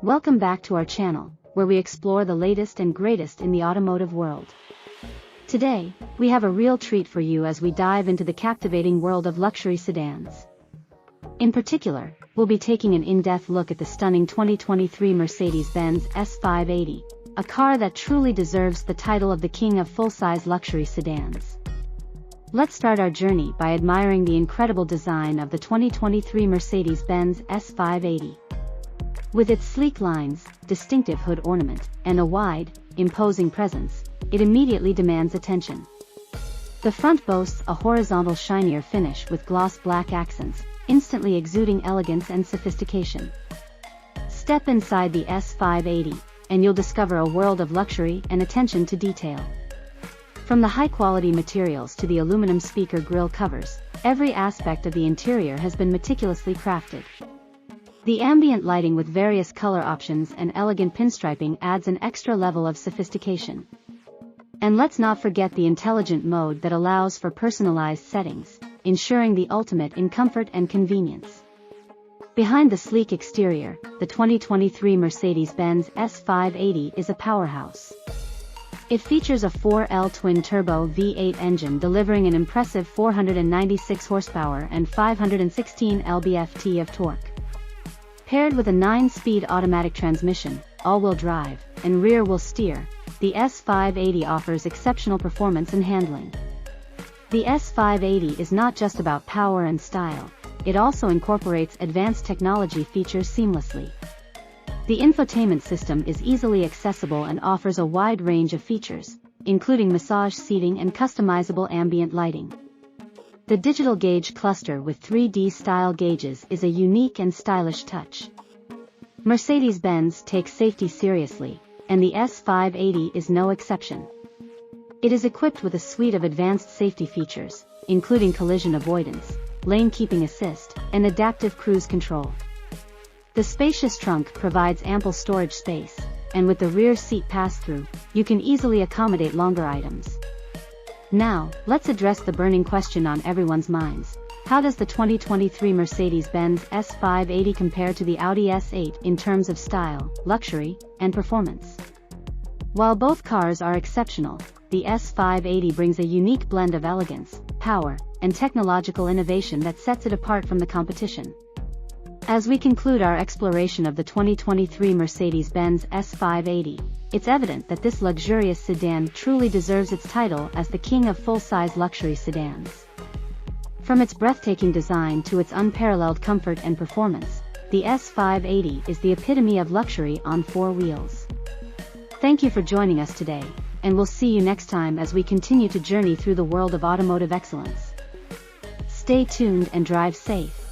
Welcome back to our channel, where we explore the latest and greatest in the automotive world. Today, we have a real treat for you as we dive into the captivating world of luxury sedans. In particular, we'll be taking an in-depth look at the stunning 2023 Mercedes Benz S580, a car that truly deserves the title of the king of full-size luxury sedans. Let's start our journey by admiring the incredible design of the 2023 Mercedes Benz S580. With its sleek lines, distinctive hood ornament, and a wide, imposing presence, it immediately demands attention. The front boasts a horizontal shinier finish with gloss black accents, instantly exuding elegance and sophistication. Step inside the S580, and you'll discover a world of luxury and attention to detail. From the high-quality materials to the aluminum speaker grille covers, every aspect of the interior has been meticulously crafted. The ambient lighting with various color options and elegant pinstriping adds an extra level of sophistication. And let's not forget the intelligent mode that allows for personalized settings, ensuring the ultimate in comfort and convenience. Behind the sleek exterior, the 2023 Mercedes Benz S580 is a powerhouse. It features a 4L twin-turbo V8 engine delivering an impressive 496 horsepower and 516 lb-ft of torque. Paired with a 9-speed automatic transmission, all-wheel drive, and rear-wheel steer, the S580 offers exceptional performance and handling. The S580 is not just about power and style, it also incorporates advanced technology features seamlessly. The infotainment system is easily accessible and offers a wide range of features, including massage seating and customizable ambient lighting. The digital gauge cluster with 3D-style gauges is a unique and stylish touch. Mercedes-Benz takes safety seriously, and the S580 is no exception. It is equipped with a suite of advanced safety features, including collision avoidance, lane keeping assist, and adaptive cruise control. The spacious trunk provides ample storage space, and with the rear seat pass-through, you can easily accommodate longer items. Now, let's address the burning question on everyone's minds. How does the 2023 Mercedes-Benz S580 compare to the Audi S8 in terms of style, luxury, and performance? While both cars are exceptional, the S580 brings a unique blend of elegance, power, and technological innovation that sets it apart from the competition. As we conclude our exploration of the 2023 Mercedes-Benz S580, it's evident that this luxurious sedan truly deserves its title as the king of full-size luxury sedans. From its breathtaking design to its unparalleled comfort and performance, the S580 is the epitome of luxury on four wheels. Thank you for joining us today, and we'll see you next time as we continue to journey through the world of automotive excellence. Stay tuned and drive safe.